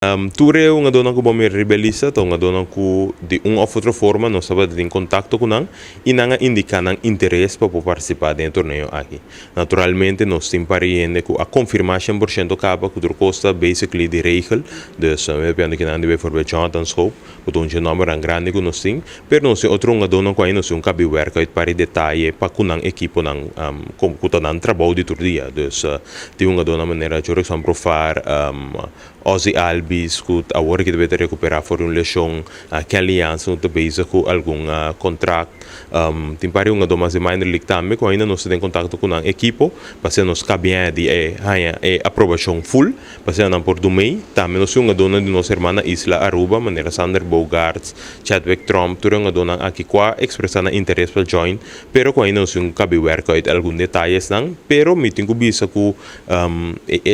Ture nga doon ko bami rebelista to nga doon ko di of outra forma no estava em contato com nang inanga indica nang interesse para participar dentro torneio aqui. Naturalmente nós tempariende com a confirmação por cento capa que o costa basically de regel, dus we hebben que nang bijvoorbeeld Jonathan Scope, que toen je nummer ang grande que nós tem, pero nós outro nga doon ko aí nós cabi work out para detalhe para kunang equipo nang computa nang trabalho de todo dia. Dus di nga doon maneira de exemplo far Ozzy Albis que agora que deve recuperar for uma lesão que a aliança não está bezig com algum contrato tem pare uma doma de minor league também que ainda não se tem contato com a equipo para ser nos cabia de aprovação full para ser não por do mei também nós uma dona de nossa irmã Isla Aruba maneira Sander Bogarts Chadwick Trump tudo uma dona aqui qua expressando interesse para join pero que ainda não se um cabe work out algum detalhes não pero me tenho bisa que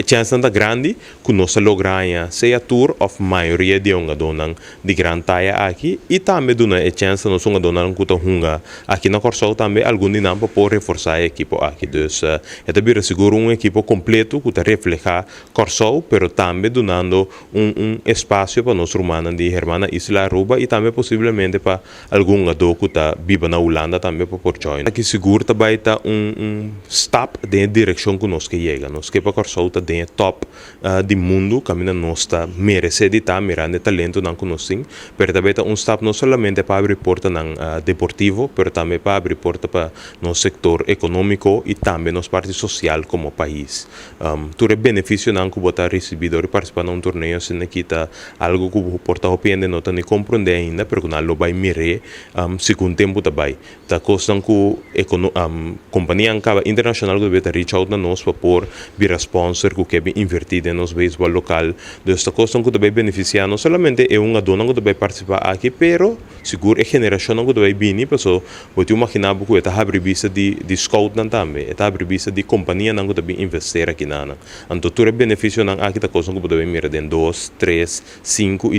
chance tanta grande que nós lograr seja tour of maioria de uma dona de grande talla aqui e também dona a chance nós uma dona que hunga aqui na Corsol também algum dinam para reforçar a equipe aqui dus é também seguro equipe completo que refleja Corsol pero também donando espaço para nós humanos de hermana Isla Aruba e também possivelmente para algum do que está viva na Holanda também para por join aqui seguro também está stop de direção que nós que chega nós que para Corsol está de top do mundo caminho nossa merece de estar mirando talento não conhecem, pero também está step não somente para abrir porta não deportivo, pero também para abrir porta para nosso setor econômico e também nossa parte social como país. Tudo é benefício não que botar recebido e participar num torneio sem que está algo que o porta opende não tem compreender ainda, pero que não vai mirar segundo tempo também. Tá costando que companhia internacional que deve reach out na nós para pôr vir sponsor que quer invertir em nos beisebol local. Esta coisa que vai beneficiar não somente é uma dona que vai participar aqui, pero seguro é geração que vai vir, pessoal. Pode imaginar que está abrindo vista de scout também, está abrindo vista de companhia que vai investir aqui na. Então tudo é benefício não aqui da coisa que vai mirar em 2, 3, 5 e